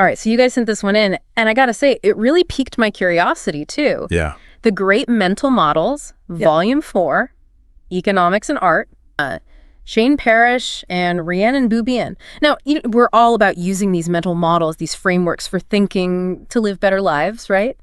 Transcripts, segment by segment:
All right, so you guys sent this one in, and I gotta say, it really piqued my curiosity, too. Yeah. The Great Mental Models, Volume 4, Economics and Art, Shane Parrish and Rhiannon Boubian. Now, we're all about using these mental models, these frameworks for thinking to live better lives, right?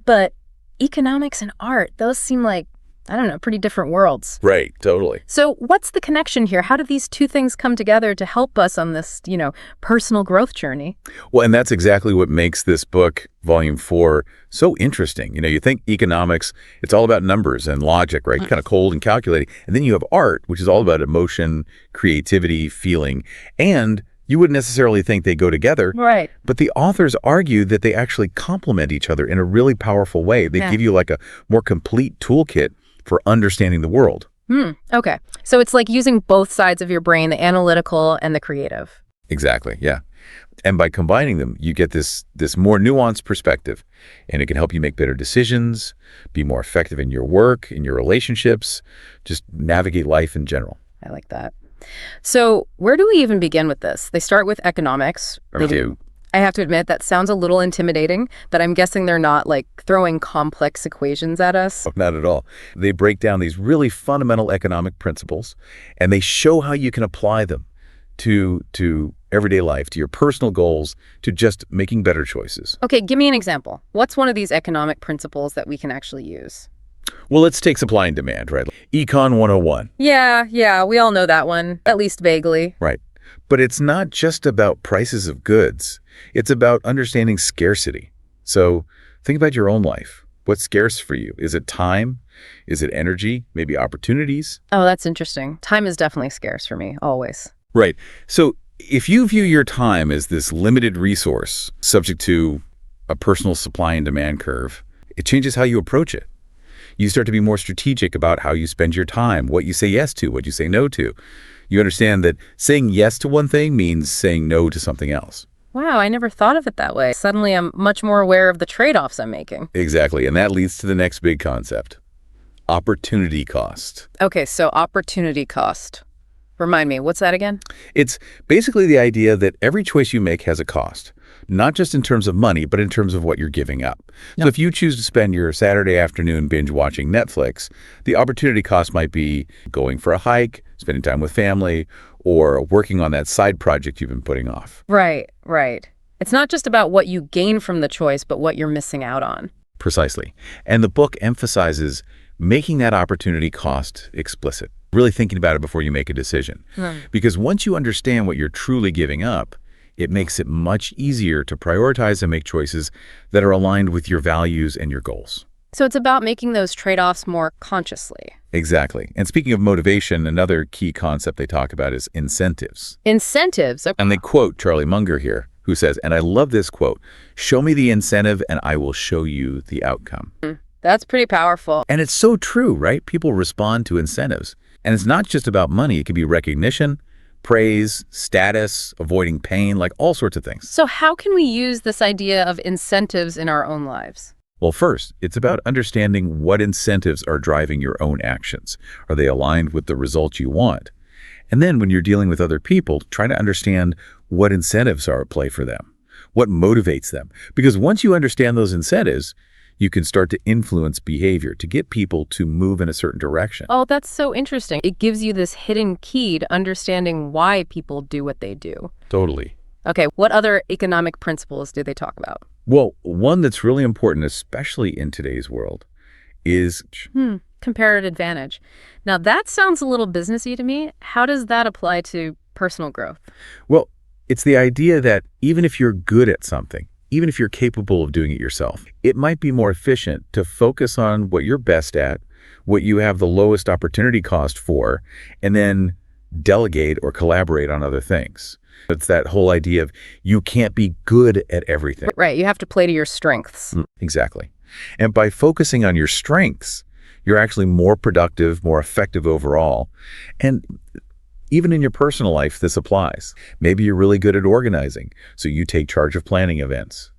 But economics and art, those seem like, I don't know, pretty different worlds. Right, totally. So what's the connection here? How do these two things come together to help us on this, personal growth journey? Well, and that's exactly what makes this book, Volume 4, so interesting. You think economics, it's all about numbers and logic, right? Kind of cold and calculating. And then you have art, which is all about emotion, creativity, feeling. And you wouldn't necessarily think they go together. Right. But the authors argue that they actually complement each other in a really powerful way. They give you like a more complete toolkit for understanding the world. Okay. So it's like using both sides of your brain, the analytical and the creative. Exactly, yeah. And by combining them, you get this more nuanced perspective, and it can help you make better decisions, be more effective in your work, in your relationships, just navigate life in general. I like that. So where do we even begin with this? They start with economics. They do. I have to admit, that sounds a little intimidating, but I'm guessing they're not like throwing complex equations at us. Not at all. They break down these really fundamental economic principles, and they show how you can apply them to everyday life, to your personal goals, to just making better choices. Okay, give me an example. What's one of these economic principles that we can actually use? Well, let's take supply and demand, right? Econ 101. Yeah, we all know that one, at least vaguely. Right. But it's not just about prices of goods. It's about understanding scarcity. So think about your own life. What's scarce for you? Is it time? Is it energy? Maybe opportunities? Oh, that's interesting. Time is definitely scarce for me, always. Right. So if you view your time as this limited resource subject to a personal supply and demand curve, it changes how you approach it. You start to be more strategic about how you spend your time, what you say yes to, what you say no to. You understand that saying yes to one thing means saying no to something else. Wow, I never thought of it that way. Suddenly I'm much more aware of the trade-offs I'm making. Exactly, and that leads to the next big concept, opportunity cost. Okay, so opportunity cost. Remind me, what's that again? It's basically the idea that every choice you make has a cost, not just in terms of money, but in terms of what you're giving up. So if you choose to spend your Saturday afternoon binge watching Netflix, the opportunity cost might be going for a hike, spending time with family, or working on that side project you've been putting off. Right. It's not just about what you gain from the choice, but what you're missing out on. Precisely. And the book emphasizes making that opportunity cost explicit, really thinking about it before you make a decision. Because once you understand what you're truly giving up, it makes it much easier to prioritize and make choices that are aligned with your values and your goals. So it's about making those trade-offs more consciously. Exactly. And speaking of motivation, another key concept they talk about is incentives. Incentives? And they quote Charlie Munger here, who says, and I love this quote, "Show me the incentive and I will show you the outcome." That's pretty powerful. And it's so true, right? People respond to incentives. And it's not just about money. It could be recognition, praise, status, avoiding pain, like all sorts of things. So how can we use this idea of incentives in our own lives? Well, first, it's about understanding what incentives are driving your own actions. Are they aligned with the results you want? And then when you're dealing with other people, try to understand what incentives are at play for them, what motivates them. Because once you understand those incentives, you can start to influence behavior to get people to move in a certain direction. Oh, that's so interesting. It gives you this hidden key to understanding why people do what they do. Totally. Okay, what other economic principles do they talk about? Well, one that's really important, especially in today's world, is comparative advantage. Now, that sounds a little businessy to me. How does that apply to personal growth? Well, it's the idea that even if you're good at something, even if you're capable of doing it yourself, it might be more efficient to focus on what you're best at, what you have the lowest opportunity cost for, and then delegate or collaborate on other things. It's that whole idea of you can't be good at everything. Right, you have to play to your strengths. Exactly. And by focusing on your strengths, you're actually more productive, more effective overall. And even in your personal life, this applies. Maybe you're really good at organizing, so you take charge of planning events.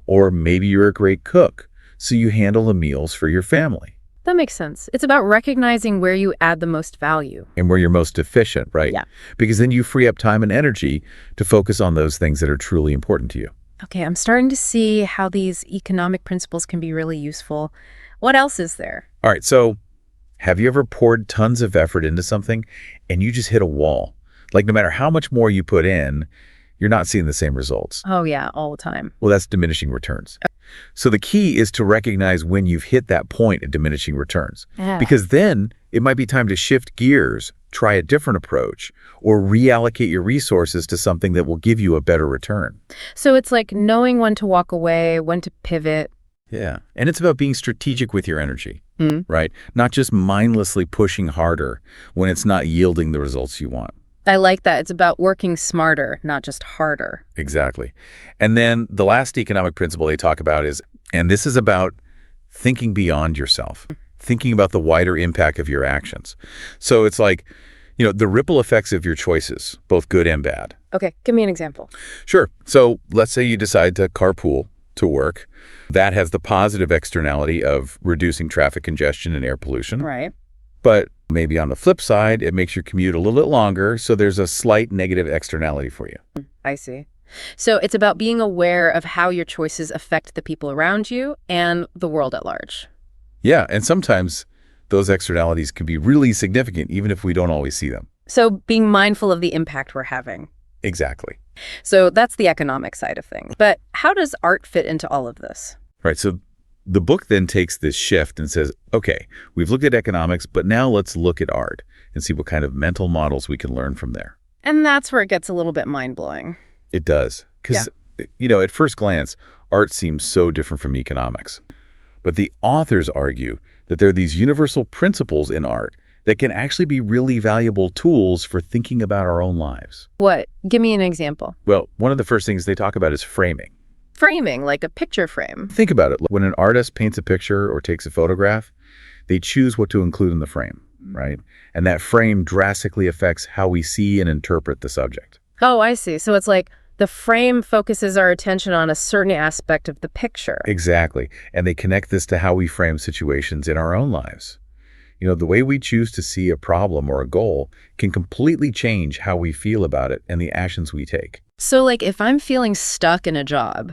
Or maybe you're a great cook, so you handle the meals for your family. That makes sense. It's about recognizing where you add the most value. And where you're most efficient, right? Yeah. Because then you free up time and energy to focus on those things that are truly important to you. Okay, I'm starting to see how these economic principles can be really useful. What else is there? All right, so have you ever poured tons of effort into something and you just hit a wall? Like no matter how much more you put in, you're not seeing the same results. Oh, yeah, all the time. Well, that's diminishing returns. So the key is to recognize when you've hit that point of diminishing returns, Yeah. because then it might be time to shift gears, try a different approach, or reallocate your resources to something that will give you a better return. So it's like knowing when to walk away, when to pivot. Yeah. And it's about being strategic with your energy, Mm. right? Not just mindlessly pushing harder when it's not yielding the results you want. I like that. It's about working smarter, not just harder. Exactly. And then the last economic principle they talk about is, and this is about thinking beyond yourself, thinking about the wider impact of your actions. So it's like, the ripple effects of your choices, both good and bad. Okay, give me an example. Sure. So let's say you decide to carpool to work. That has the positive externality of reducing traffic congestion and air pollution. Right. But maybe on the flip side, it makes your commute a little bit longer, so there's a slight negative externality for you. I see. So it's about being aware of how your choices affect the people around you and the world at large. Yeah, and sometimes those externalities can be really significant, even if we don't always see them. So being mindful of the impact we're having. Exactly. So that's the economic side of things. But how does art fit into all of this? Right, so the book then takes this shift and says, okay, we've looked at economics, but now let's look at art and see what kind of mental models we can learn from there. And that's where it gets a little bit mind-blowing. It does. Because, at first glance, art seems so different from economics. But the authors argue that there are these universal principles in art that can actually be really valuable tools for thinking about our own lives. What? Give me an example. Well, one of the first things they talk about is framing. Framing, like a picture frame. Think about it. When an artist paints a picture or takes a photograph, they choose what to include in the frame, right? And that frame drastically affects how we see and interpret the subject. Oh, I see. So it's like the frame focuses our attention on a certain aspect of the picture. Exactly. And they connect this to how we frame situations in our own lives. The way we choose to see a problem or a goal can completely change how we feel about it and the actions we take. So like if I'm feeling stuck in a job,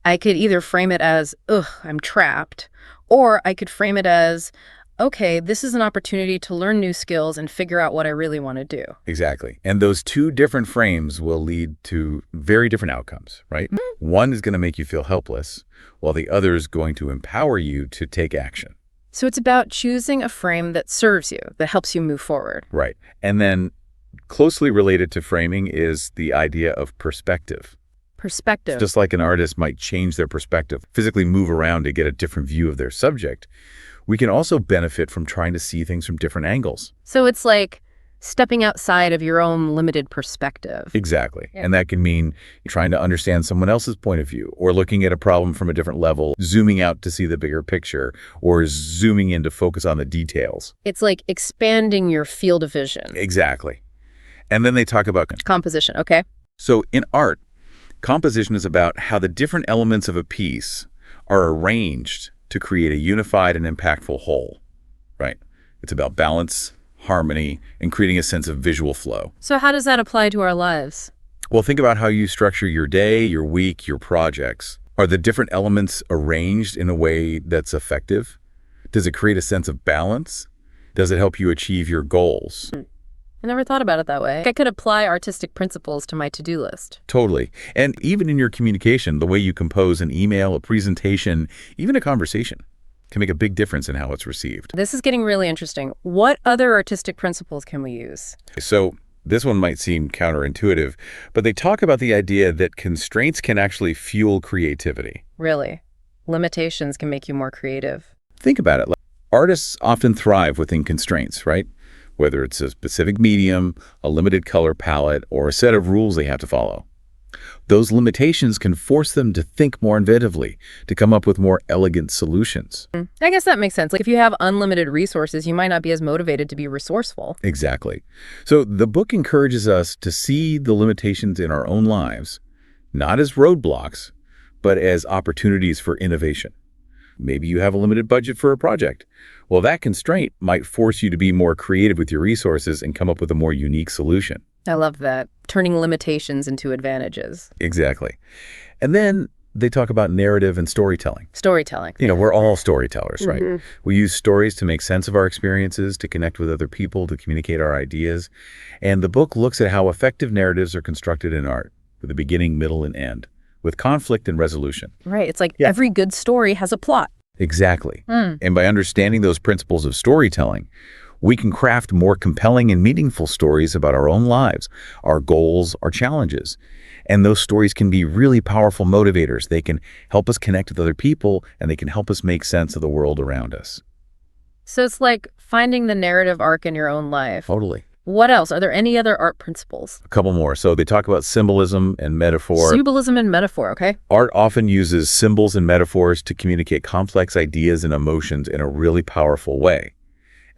I could either frame it as, ugh, I'm trapped, or I could frame it as, okay, this is an opportunity to learn new skills and figure out what I really want to do. Exactly. And those two different frames will lead to very different outcomes, right? Mm-hmm. One is going to make you feel helpless, while the other is going to empower you to take action. So it's about choosing a frame that serves you, that helps you move forward. Right. And then closely related to framing is the idea of perspective. Perspective. Just like an artist might change their perspective, physically move around to get a different view of their subject, we can also benefit from trying to see things from different angles. So it's like stepping outside of your own limited perspective. Exactly. Yeah. And that can mean trying to understand someone else's point of view, or looking at a problem from a different level, zooming out to see the bigger picture, or zooming in to focus on the details. It's like expanding your field of vision. Exactly. And then they talk about Composition, okay. So in art, composition is about how the different elements of a piece are arranged to create a unified and impactful whole, right? It's about balance, harmony, and creating a sense of visual flow. So how does that apply to our lives? Well, think about how you structure your day, your week, your projects. Are the different elements arranged in a way that's effective? Does it create a sense of balance? Does it help you achieve your goals? I never thought about it that way. I could apply artistic principles to my to-do list. Totally. And even in your communication, the way you compose an email, a presentation, even a conversation can make a big difference in how it's received. This is getting really interesting. What other artistic principles can we use? So this one might seem counterintuitive, but they talk about the idea that constraints can actually fuel creativity. Really? Limitations can make you more creative. Think about it. Artists often thrive within constraints, right? Whether it's a specific medium, a limited color palette, or a set of rules they have to follow. Those limitations can force them to think more inventively, to come up with more elegant solutions. I guess that makes sense. Like if you have unlimited resources, you might not be as motivated to be resourceful. Exactly. So the book encourages us to see the limitations in our own lives, not as roadblocks, but as opportunities for innovation. Maybe you have a limited budget for a project. Well, that constraint might force you to be more creative with your resources and come up with a more unique solution. I love that. Turning limitations into advantages. Exactly. And then they talk about narrative and storytelling. Storytelling. We're all storytellers, right? Mhm. We use stories to make sense of our experiences, to connect with other people, to communicate our ideas. And the book looks at how effective narratives are constructed in art, with a beginning, middle, and end, with conflict and resolution. Right. It's like Yeah. every good story has a plot. Exactly. Mm. And by understanding those principles of storytelling, we can craft more compelling and meaningful stories about our own lives, our goals, our challenges. And those stories can be really powerful motivators. They can help us connect with other people, and they can help us make sense of the world around us. So it's like finding the narrative arc in your own life. Totally. What else? Are there any other art principles? A couple more. So they talk about symbolism and metaphor. Symbolism and metaphor, okay? Art often uses symbols and metaphors to communicate complex ideas and emotions in a really powerful way.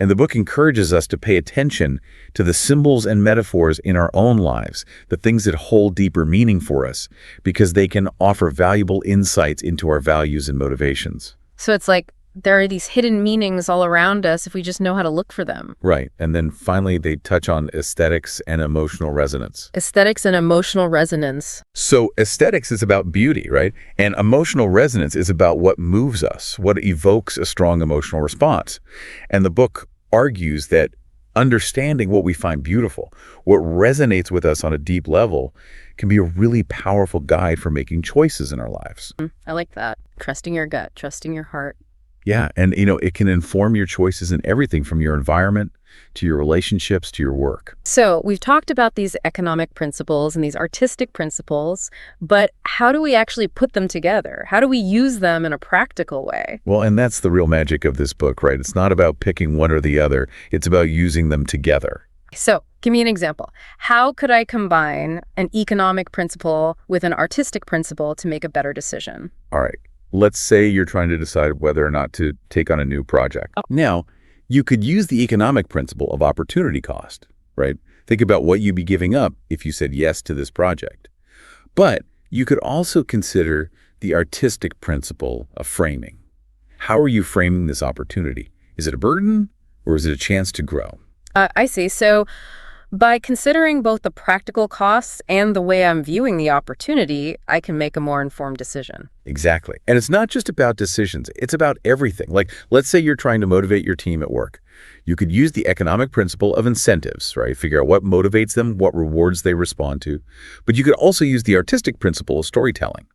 And the book encourages us to pay attention to the symbols and metaphors in our own lives, the things that hold deeper meaning for us, because they can offer valuable insights into our values and motivations. So it's like there are these hidden meanings all around us if we just know how to look for them. Right. And then finally, they touch on aesthetics and emotional resonance. Aesthetics and emotional resonance. So aesthetics is about beauty, right? And emotional resonance is about what moves us, what evokes a strong emotional response. And the book argues that understanding what we find beautiful, what resonates with us on a deep level, can be a really powerful guide for making choices in our lives. I like that. Trusting your gut, trusting your heart. Yeah, and it can inform your choices in everything from your environment to your relationships to your work. So we've talked about these economic principles and these artistic principles, but how do we actually put them together? How do we use them in a practical way? Well, and that's the real magic of this book, right? It's not about picking one or the other. It's about using them together. So give me an example. How could I combine an economic principle with an artistic principle to make a better decision? All right. Let's say you're trying to decide whether or not to take on a new project. Now, you could use the economic principle of opportunity cost, right? Think about what you'd be giving up if you said yes to this project. But you could also consider the artistic principle of framing. How are you framing this opportunity? Is it a burden or is it a chance to grow? I see. So by considering both the practical costs and the way I'm viewing the opportunity, I can make a more informed decision. Exactly. And it's not just about decisions. It's about everything. Like, let's say you're trying to motivate your team at work. You could use the economic principle of incentives, right? Figure out what motivates them, what rewards they respond to. But you could also use the artistic principle of storytelling.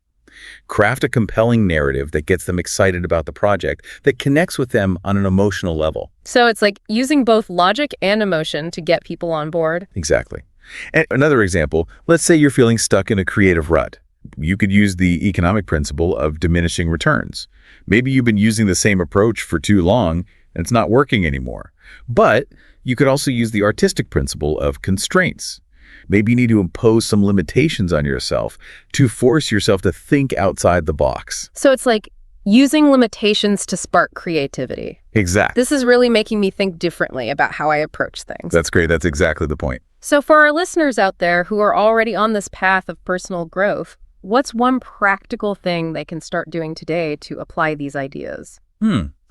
Craft a compelling narrative that gets them excited about the project, that connects with them on an emotional level. So it's like using both logic and emotion to get people on board. Exactly. And another example, let's say you're feeling stuck in a creative rut. You could use the economic principle of diminishing returns. Maybe you've been using the same approach for too long and it's not working anymore. But you could also use the artistic principle of constraints. Maybe you need to impose some limitations on yourself to force yourself to think outside the box. So it's like using limitations to spark creativity. Exactly. This is really making me think differently about how I approach things. That's great. That's exactly the point. So for our listeners out there who are already on this path of personal growth, what's one practical thing they can start doing today to apply these ideas?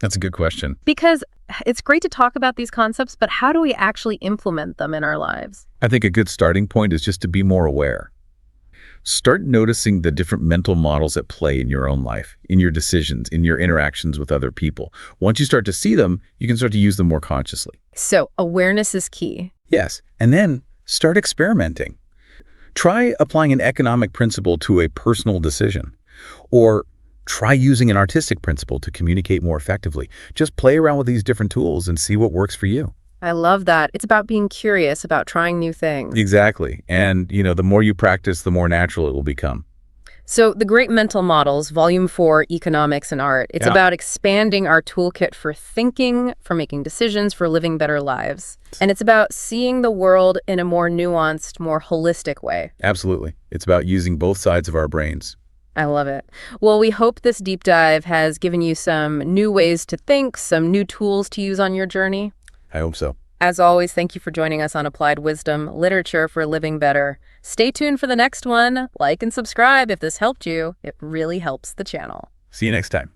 That's a good question. Because it's great to talk about these concepts, but how do we actually implement them in our lives? I think a good starting point is just to be more aware. Start noticing the different mental models at play in your own life, in your decisions, in your interactions with other people. Once you start to see them, you can start to use them more consciously. So awareness is key. Yes, and then start experimenting. Try applying an economic principle to a personal decision, or try using an artistic principle to communicate more effectively. Just play around with these different tools and see what works for you. I love that. It's about being curious, about trying new things. Exactly. And, the more you practice, the more natural it will become. So The Great Mental Models, Volume 4, Economics and Art, it's about expanding our toolkit for thinking, for making decisions, for living better lives. And it's about seeing the world in a more nuanced, more holistic way. Absolutely. It's about using both sides of our brains. I love it. Well, we hope this deep dive has given you some new ways to think, some new tools to use on your journey. I hope so. As always, thank you for joining us on Applied Wisdom, Literature for Living Better. Stay tuned for the next one. Like and subscribe if this helped you. It really helps the channel. See you next time.